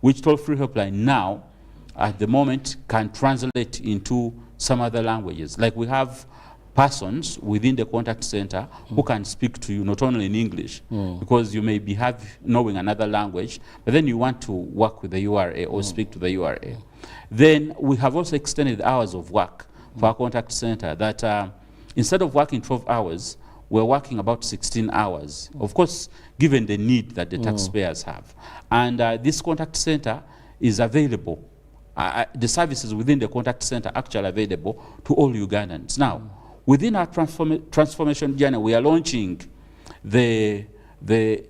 which toll-free helpline now, at the moment, can translate into some other languages. Like we have persons within the contact center who can speak to you not only in English, because you may be knowing another language, but then you want to work with the URA or speak to the URA. Then we have also extended hours of work for our contact center that instead of working 12 hours, we're working about 16 hours. Of course, given the need that the taxpayers have. And this contact center is available. The services within the contact center are actually available to all Ugandans. Now, within our transformation journey, we are launching the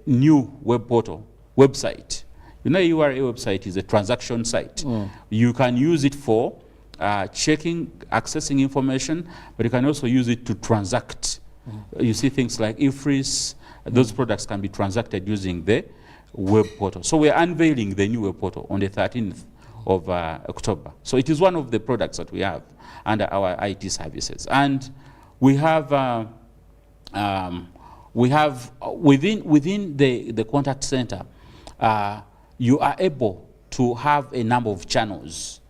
new web portal, website. You know, URA website is a transaction site. You can use it for checking, accessing information, but you can also use it to transact. You see things like e-freeze, those products can be transacted using the web portal. So we are unveiling the new web portal on the 13th of October. So it is one of the products that we have under our IT services. And we have within the contact center, you are able to have a number of channels.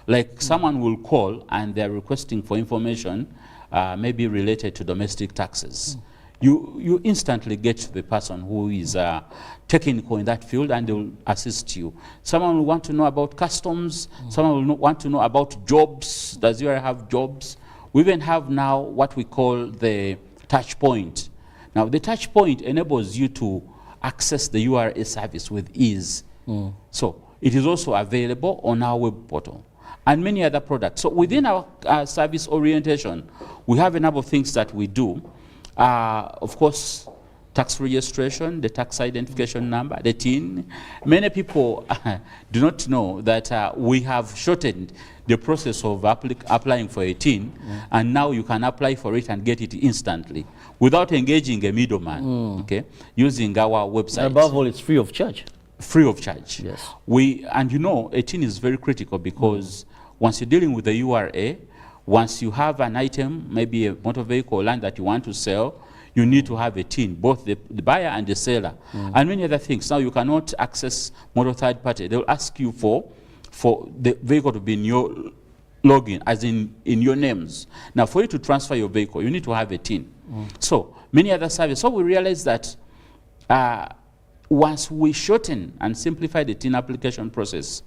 Like someone will call and they're requesting for information, maybe related to domestic taxes. You instantly get to the person who is technical in that field, and they will assist you. Someone will want to know about customs. Someone will want to know about jobs. Does URA have jobs? We even have now what we call the touch point. Now, the touch point enables you to access the URA service with ease. So it is also available on our web portal and many other products. So within our service orientation, we have a number of things that we do. Of course, tax registration, the tax identification number, the TIN. Many people do not know that we have shortened the process of applying for a TIN, and now you can apply for it and get it instantly without engaging a middleman, okay, using our website. And above all, it's free of charge. Free of charge. Yes. And you know, a TIN is very critical because once you're dealing with the URA, once you have an item, maybe a motor vehicle or land that you want to sell, you need to have a TIN, both the buyer and the seller, and many other things. Now you cannot access motor third party. They'll ask you for the vehicle to be in your login, as in your names. Now for you to transfer your vehicle, you need to have a TIN. So many other services. So we realize that once we shorten and simplify the TIN application process,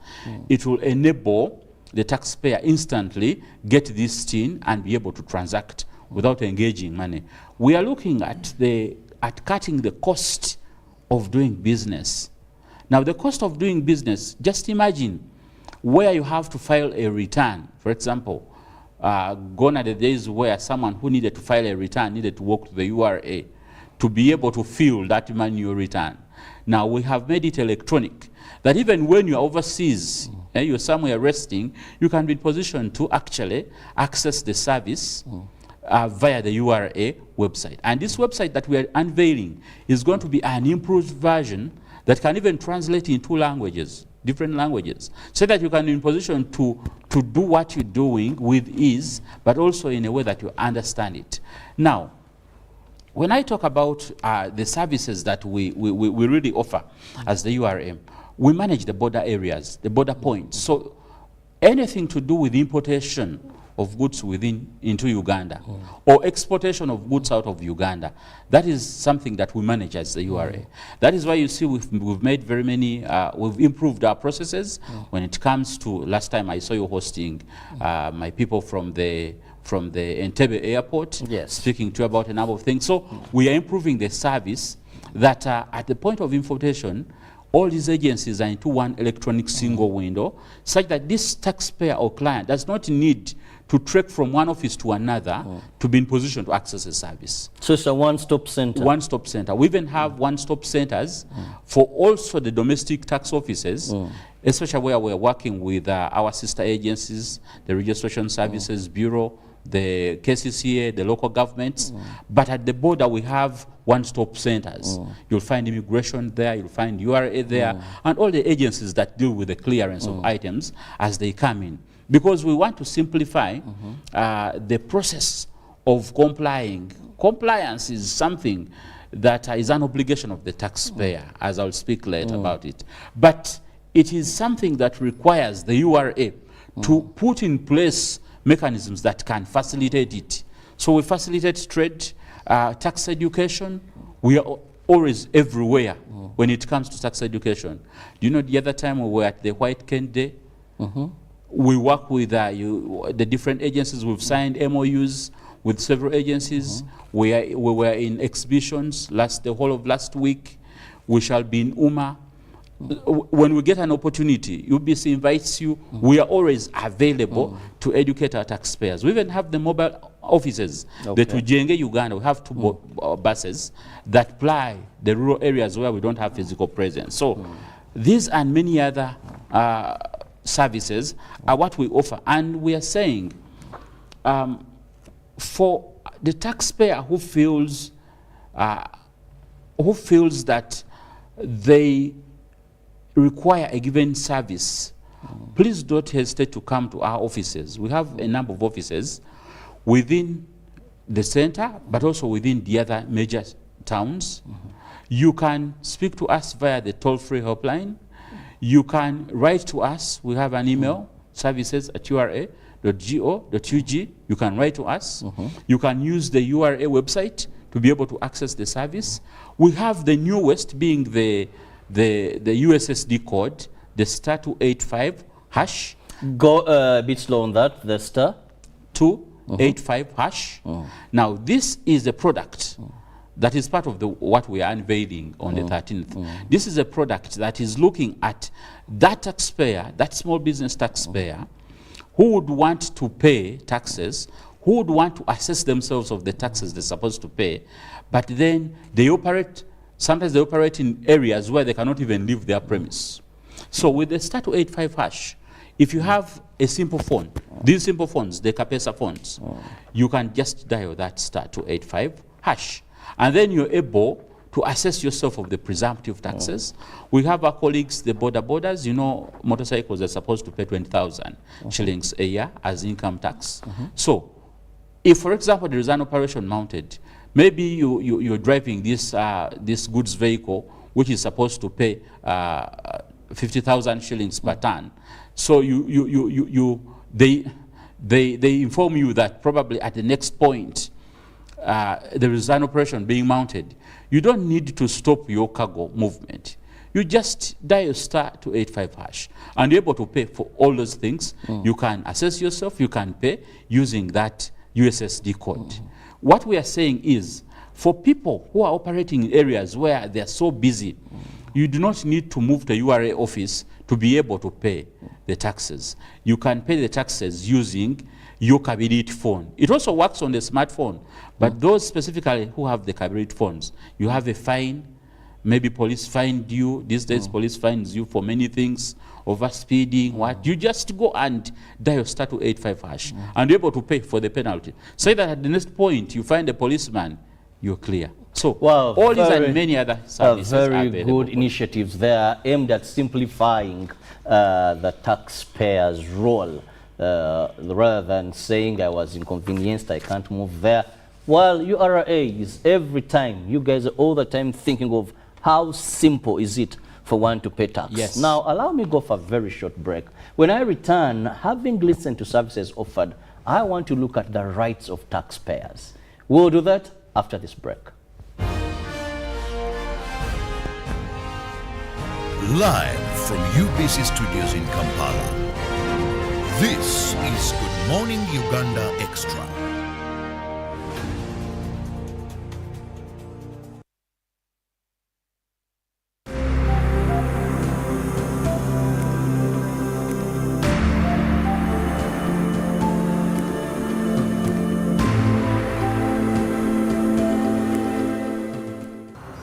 it will enable the taxpayer instantly get this TIN and be able to transact without engaging money. We are looking at cutting the cost of doing business. Now, the cost of doing business, just imagine where you have to file a return. For example, gone are the days where someone who needed to file a return needed to walk to the URA to be able to fill that manual return. Now, we have made it electronic, that even when you're overseas, you're somewhere resting, you can be in position to actually access the service via the URA website. And this website that we are unveiling is going to be an improved version that can even translate in 2 languages, different languages, so that you can be in position to do what you're doing with ease, but also in a way that you understand it. Now, when I talk about the services that we really offer as the URM, we manage the border areas, the border points. So anything to do with importation of goods into Uganda or exportation of goods out of Uganda, that is something that we manage as the URA. That is why you see we've made very many, we've improved our processes when it comes to, last time I saw you hosting my people from the Entebbe airport, speaking to you about a number of things. So we are improving the service that at the point of importation, all these agencies are into one electronic single window, such that this taxpayer or client does not need to trek from one office to another to be in position to access a service. So it's a one-stop center? One-stop center. We even have one-stop centers for also the domestic tax offices, especially where we're working with our sister agencies, the Registration Services Bureau, the KCCA, the local governments. But at the border, we have one-stop centers. You'll find immigration there, you'll find URA there, and all the agencies that deal with the clearance of items as they come in. Because we want to simplify the process of complying. Compliance is something that is an obligation of the taxpayer, as I'll speak later about it. But it is something that requires the URA to put in place mechanisms that can facilitate it. So we facilitate trade, tax education. We are always everywhere when it comes to tax education. Do you know the other time we were at the White Cane Day? We work with the different agencies. We've signed MOUs with several agencies. We were in exhibitions the whole of last week. We shall be in UMA. When we get an opportunity, UBC invites you, we are always available to educate our taxpayers. We even have the mobile offices. The Tujenge Uganda, we have 2 buses that ply the rural areas where we don't have physical presence. So these and many other services are what we offer. And we are saying, for the taxpayer who feels that they require a given service, please don't hesitate to come to our offices. We have a number of offices within the center, but also within the other major towns. You can speak to us via the toll-free helpline. You can write to us. We have an email, services@ura.go.ug. You can write to us. You can use the URA website to be able to access the service. We have the newest, being the USSD code, the *285 hash. Go a bit slow on that, the star. 285 hash. Now, this is a product that is part of what we are unveiling on the 13th. This is a product that is looking at that taxpayer, that small business taxpayer, who would want to pay taxes, who would want to assess themselves of the taxes they're supposed to pay, but then sometimes they operate in areas where they cannot even leave their premise. So with the *285 hash, if you have a simple phone, these simple phones, the Capesa phones, you can just dial that *285 hash. And then you're able to assess yourself of the presumptive taxes. We have our colleagues, the borders, you know, motorcycles are supposed to pay 20,000 shillings a year as income tax. So if, for example, there is an operation mounted, maybe you're driving this goods vehicle, which is supposed to pay 50,000 shillings per ton. So they inform you that probably at the next point there is an operation being mounted. You don't need to stop your cargo movement. You just dial *285 hash and you're able to pay for all those things. You can assess yourself, you can pay using that USSD code. What we are saying is, for people who are operating in areas where they are so busy, you do not need to move to the URA office to be able to pay the taxes. You can pay the taxes using your Kabiriti phone. It also works on the smartphone, but those specifically who have the Kabiriti phones, you have a fine, maybe police fined you. These days police fines you for many things, overspeeding, what. You just go and dial *285 hash and you're able to pay for the penalty. Say that at the next point you find a policeman, you're clear. So all these and many other services are very good initiatives there aimed at simplifying the taxpayer's role, rather than saying I was inconvenienced, I can't move there. While URA is every time, you guys are all the time thinking of how simple is it for one to pay tax. Yes. Now, allow me to go for a very short break. When I return, having listened to services offered, I want to look at the rights of taxpayers. We'll do that after this break. Live from UBC Studios in Kampala, this is Good Morning Uganda Extra.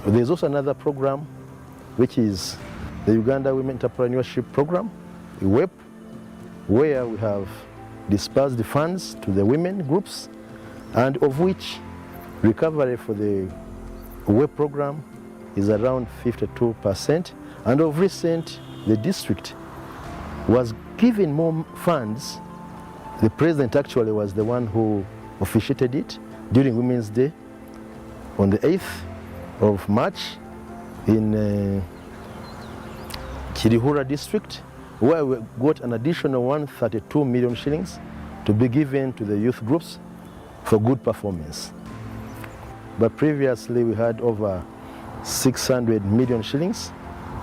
There's also another program, which is the Uganda Women Entrepreneurship Program, WEP, where we have dispersed the funds to the women groups, and of which recovery for the WEP program is around 52%. And of recent, the district was given more funds. The president actually was the one who officiated it during Women's Day on the 8th of March in Kirihura district, where we got an additional 132 million shillings to be given to the youth groups for good performance. But previously we had over 600 million shillings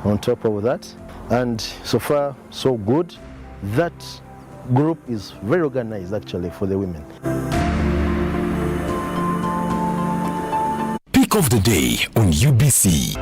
on top of that. And so far, so good. That group is very organized actually for the women. Pick of the day on UBC.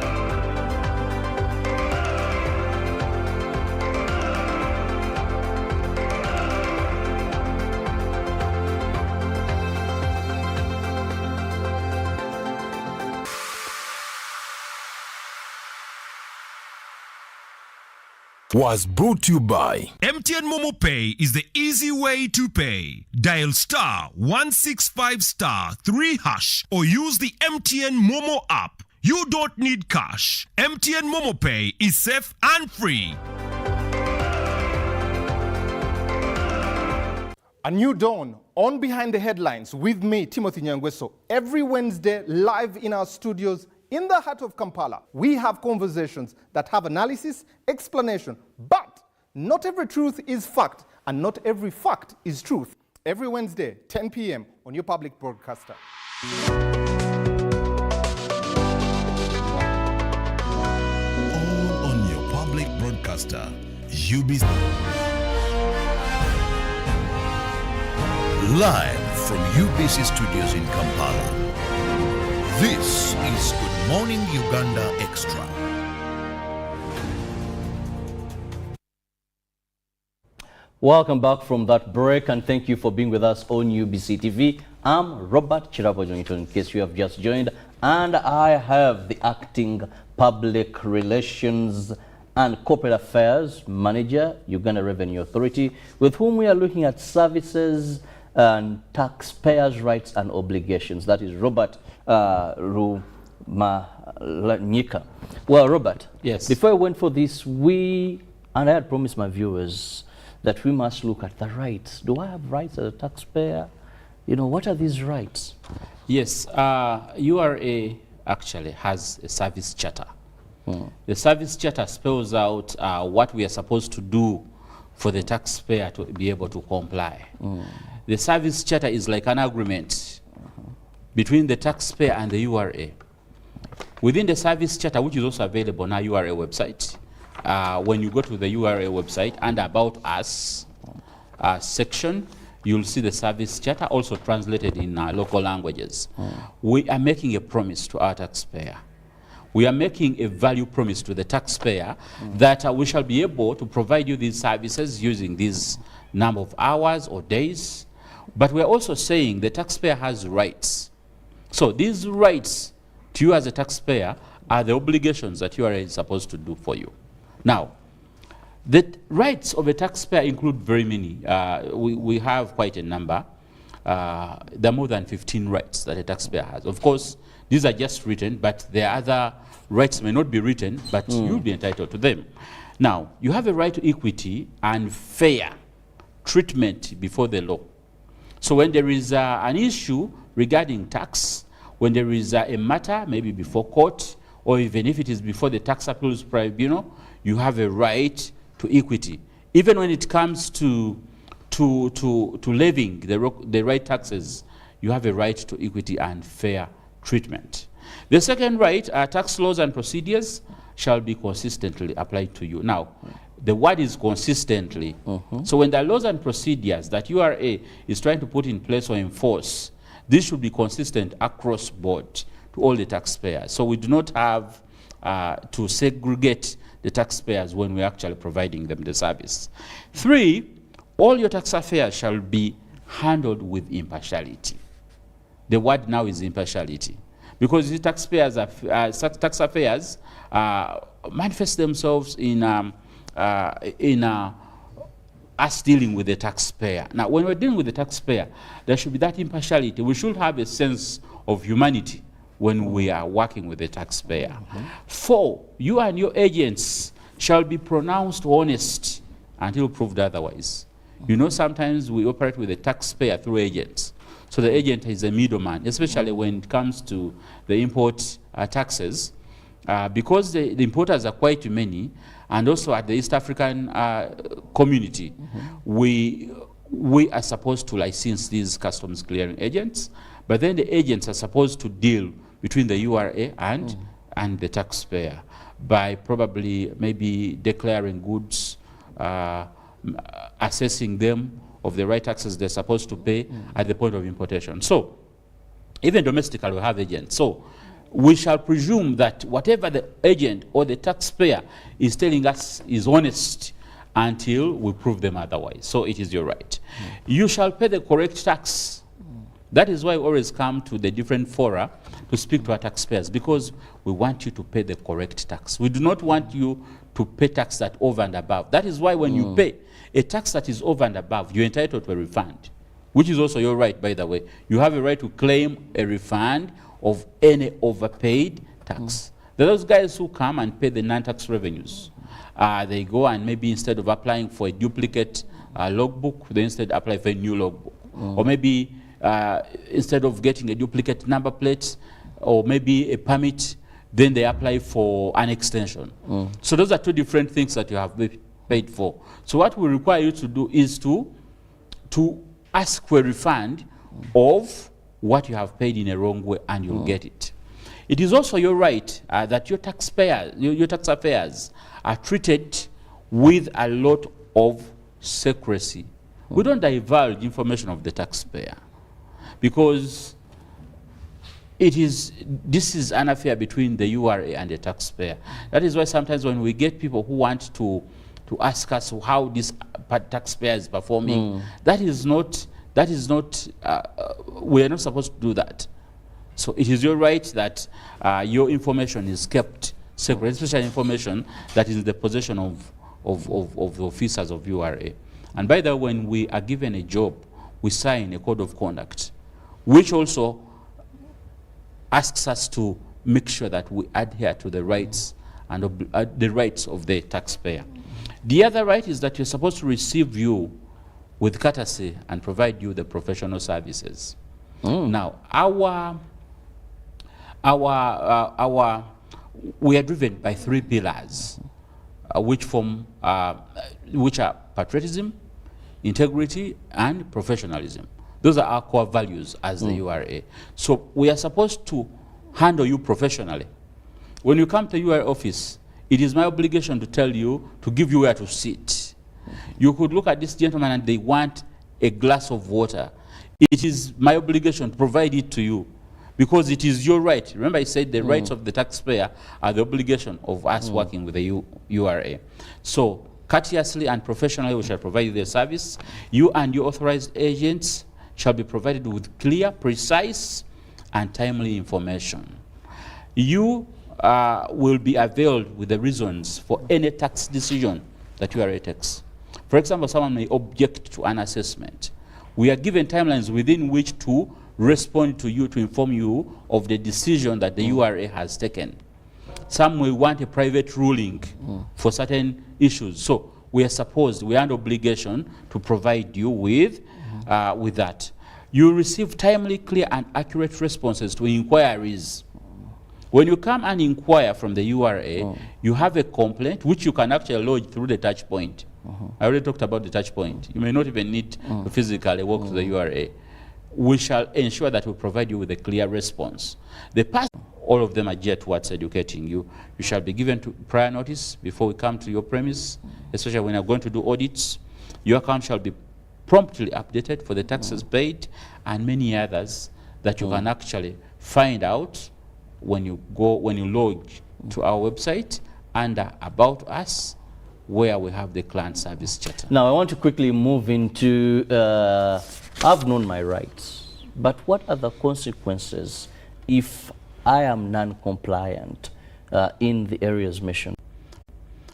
Was brought to you by MTN Momo Pay is the easy way to pay. Dial *165*3# or use the MTN Momo app. You don't need cash. MTN Momo Pay is safe and free. A new dawn on Behind the Headlines with me, Timothy Nyangweso. Every Wednesday, live in our studios in the heart of Kampala. We have conversations that have analysis, explanation, but not every truth is fact, and not every fact is truth. Every Wednesday, 10 p.m. on your public broadcaster. All on your public broadcaster, UBC. Live from UBC Studios in Kampala. This is Good Morning Uganda Extra. Welcome back from that break, and thank you for being with us on UBC TV. I'm Robert Chirabo Jonito, in case you have just joined, and I have the acting public relations and corporate affairs manager, Uganda Revenue Authority, with whom we are looking at services and taxpayers' rights and obligations. That is Robert Rumanyika. Well, Robert, Yes. before I went for this, and I had promised my viewers that we must look at the rights. Do I have rights as a taxpayer? You know, what are these rights? Yes, URA actually has a service charter. The service charter spells out what we are supposed to do for the taxpayer to be able to comply. The service charter is like an agreement between the taxpayer and the URA. Within the service charter, which is also available on our URA website, when you go to the URA website and About Us section, you'll see the service charter also translated in local languages. We are making a promise to our taxpayer. We are making a value promise to the taxpayer that we shall be able to provide you these services using this number of hours or days. But we're also saying the taxpayer has rights. So these rights to you as a taxpayer are the obligations that you are supposed to do for you. Now, the rights of a taxpayer include very many. We have quite a number. There are more than 15 rights that a taxpayer has. Of course, these are just written, but there are other rights may not be written, but you'll be entitled to them. Now, you have a right to equity and fair treatment before the law. So when there is an issue regarding tax, when there is a matter, maybe before court, or even if it is before the Tax Appeals Tribunal, you have a right to equity. Even when it comes to levying the right taxes, you have a right to equity and fair treatment. The second right, tax laws and procedures shall be consistently applied to you. Now, the word is consistently. So when the laws and procedures that URA is trying to put in place or enforce, this should be consistent across board to all the taxpayers. So we do not have to segregate the taxpayers when we're actually providing them the service. 3, all your tax affairs shall be handled with impartiality. The word now is impartiality. Because the taxpayers tax affairs manifest themselves in us dealing with the taxpayer. Now, when we're dealing with the taxpayer, there should be that impartiality. We should have a sense of humanity when we are working with the taxpayer. 4, you and your agents shall be pronounced honest until proved otherwise. You know, sometimes we operate with the taxpayer through agents. So the agent is a middleman, especially when it comes to the import taxes. Because the importers are quite many, And also at the East African community, we are supposed to license these customs clearing agents, but then the agents are supposed to deal between the URA and the taxpayer by probably maybe declaring goods, assessing them of the right taxes they're supposed to pay at the point of importation. So even domestically we have agents. So we shall presume that whatever the agent or the taxpayer is telling us is honest until we prove them otherwise. So it is your right. You shall pay the correct tax. That is why we always come to the different fora to speak to our taxpayers, because we want you to pay the correct tax. We do not want you to pay tax that over and above. That is why when you pay a tax that is over and above, you're entitled to a refund, which is also your right, by the way. You have a right to claim a refund of any overpaid tax. There are those guys who come and pay the non-tax revenues. They go and maybe instead of applying for a duplicate logbook, they instead apply for a new logbook. Or maybe instead of getting a duplicate number plate or maybe a permit, then they apply for an extension. So those are two different things that you have paid for. So what we require you to do is to ask for a refund of what you have paid in a wrong way, and you'll get it. It is also your right that your taxpayers, your tax affairs are treated with a lot of secrecy. We don't divulge information of the taxpayer because this is an affair between the URA and the taxpayer. That is why sometimes when we get people who want to ask us how this taxpayer is performing, that is not, we are not supposed to do that. So it is your right that your information is kept secret, especially information that is in the possession of the officers of URA. And by the way, when we are given a job, we sign a code of conduct, which also asks us to make sure that we adhere to the rights and the rights of the taxpayer. The other right is that you're supposed to receive you with courtesy and provide you the professional services. Now, we are driven by three pillars, which are patriotism, integrity, and professionalism. Those are our core values as the URA. So we are supposed to handle you professionally. When you come to the URA office, it is my obligation to tell you, to give you where to sit. You could look at this gentleman and they want a glass of water. It is my obligation to provide it to you because it is your right. Remember I said the rights of the taxpayer are the obligation of us working with the URA. So courteously and professionally we shall provide you the service. You and your authorized agents shall be provided with clear, precise, and timely information. You will be availed with the reasons for any tax decision that URA takes. For example, someone may object to an assessment. We are given timelines within which to respond to you, to inform you of the decision that the URA has taken. Some may want a private ruling for certain issues. So we are under obligation to provide you with that. You receive timely, clear, and accurate responses to inquiries. When you come and inquire from the URA, you have a complaint which you can actually lodge through the touch point. I already talked about the touch point. You may not even need to physically walk to the URA. We shall ensure that we provide you with a clear response. The past, all of them are geared towards educating you. You shall be given prior notice before we come to your premise, especially when you're going to do audits. Your account shall be promptly updated for the taxes paid and many others that you can actually find out when you log to our website under About Us, where we have the client service charter. Now I want to quickly move into, I've known my rights, but what are the consequences if I am non-compliant in the areas mentioned?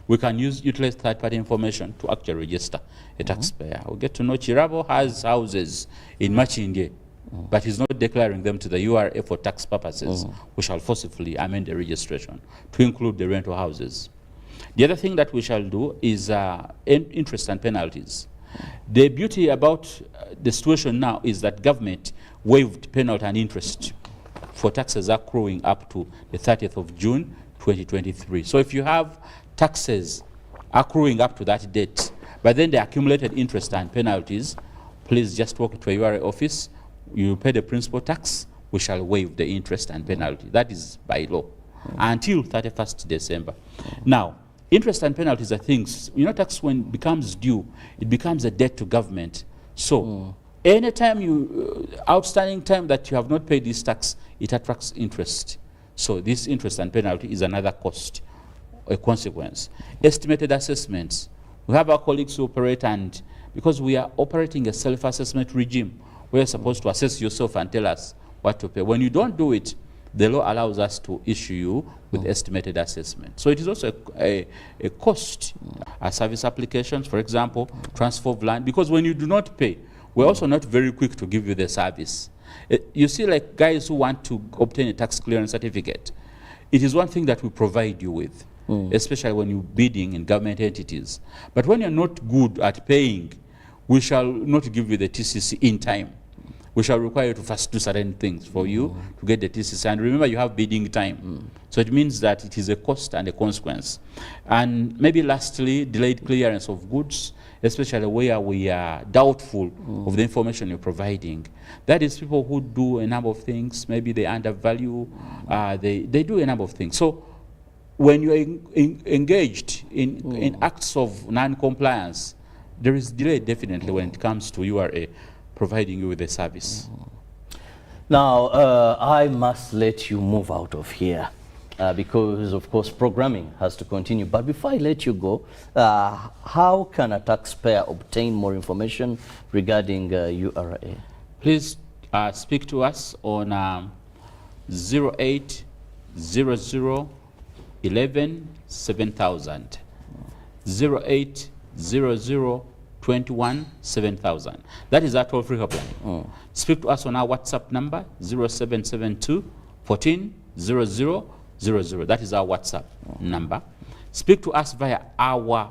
We can utilize third-party information to actually register a taxpayer. We get to know Chirabo has houses in Machinde, but he's not declaring them to the URA for tax purposes. We shall forcibly amend the registration to include the rental houses. The other thing that we shall do is interest and penalties. The beauty about the situation now is that government waived penalty and interest for taxes accruing up to the 30th of June 2023. So if you have taxes accruing up to that date. But then the accumulated interest and penalties, please just walk to a URA office, you pay the principal tax, we shall waive the interest and penalty. That is by law until 31st December. Now, interest and penalties are things, you know, tax when it becomes due, it becomes a debt to government. So anytime you, outstanding time that you have not paid this tax, it attracts interest. So this interest and penalty is another cost, a consequence. Estimated assessments. We have our colleagues who operate, and because we are operating a self-assessment regime, we're supposed to assess yourself and tell us what to pay. When you don't do it, the law allows us to issue you with estimated assessment. So it is also a cost. Service applications, for example, transfer of land, because when you do not pay, we're also not very quick to give you the service. You see, like guys who want to obtain a tax clearance certificate, it is one thing that we provide you with, especially when you're bidding in government entities. But when you're not good at paying, we shall not give you the TCC in time. We shall require you to first do certain things for you to get the TCC. And remember, you have bidding time. So it means that it is a cost and a consequence. And maybe lastly, delayed clearance of goods, especially where we are doubtful of the information you're providing. That is people who do a number of things. Maybe they undervalue, they do a number of things. So when you're engaged in acts of non-compliance, there is delay definitely when it comes to URA providing you with a service. Now, I must let you move out of here because, of course, programming has to continue. But before I let you go, how can a taxpayer obtain more information regarding URA? Please speak to us on 0800 11 7000. 0800 21 7000. That is our toll-free hotline. Speak to us on our WhatsApp number 0772 14 0000. That is our WhatsApp number. Speak to us via our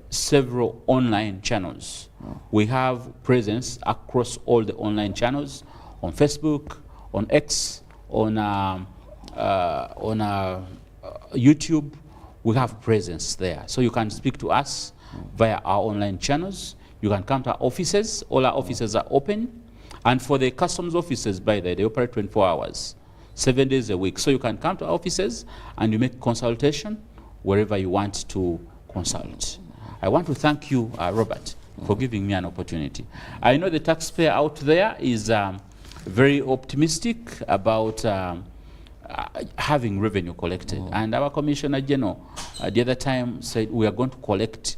several online channels. We have presence across all the online channels, on Facebook, on X, on YouTube. We have presence there. So you can speak to us via our online channels. You can come to our offices. All our offices are open. And for the customs offices, by the way, they operate 24 hours, 7 days a week. So you can come to our offices and you make consultation wherever you want to consult. I want to thank you, Robert, for giving me an opportunity. I know the taxpayer out there is very optimistic about having revenue collected. And our Commissioner General the other time said we are going to collect,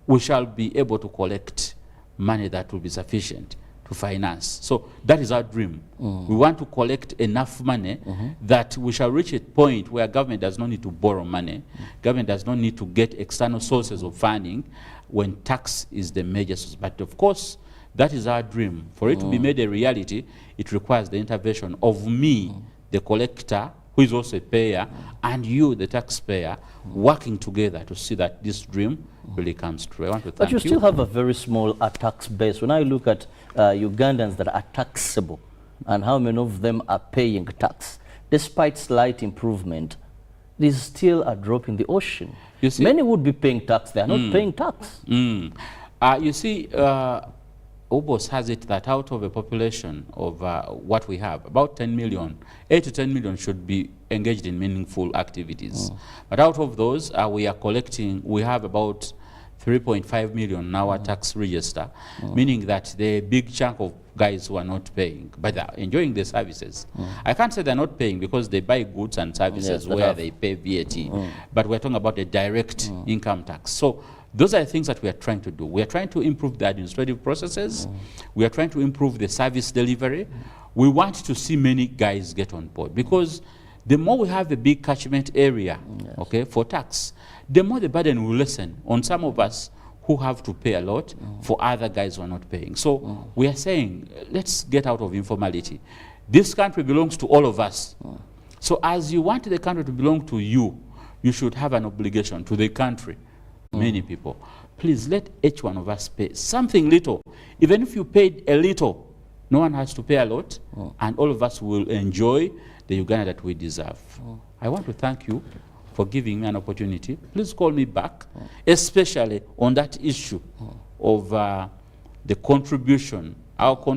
we shall be able to collect money that will be sufficient to finance. So that is our dream. We want to collect enough money that we shall reach a point where government does not need to borrow money. Government does not need to get external sources of funding when tax is the major source. But of course, that is our dream. For it to be made a reality, it requires the intervention of me, the collector, who is also a payer, and you, the taxpayer, working together to see that this dream really comes true. I want to thank you. But you still have a very small tax base. When I look at Ugandans that are taxable and how many of them are paying tax, despite slight improvement, there's still a drop in the ocean. You see, many would be paying tax. They are not paying tax. You see, UBOS has it that out of a population of what we have, about 10 million, 8 to 10 million should be engaged in meaningful activities. But out of those, we are collecting, we have about 3.5 million in our tax register, meaning that the big chunk of guys who are not paying, but they are enjoying the services. I can't say they're not paying because they buy goods and services where they pay VAT, but we're talking about a direct income tax. So those are the things that we are trying to do. We are trying to improve the administrative processes. We are trying to improve the service delivery. We want to see many guys get on board because the more we have a big catchment area, okay, for tax, the more the burden will lessen on some of us who have to pay a lot for other guys who are not paying. So we are saying, let's get out of informality. This country belongs to all of us. So as you want the country to belong to you, you should have an obligation to the country. Many people, please let each one of us pay something little. Even if you paid a little, no one has to pay a lot, and all of us will enjoy the Uganda that we deserve. I want to thank you for giving me an opportunity. Please call me back, especially on that issue of the contribution, our contribution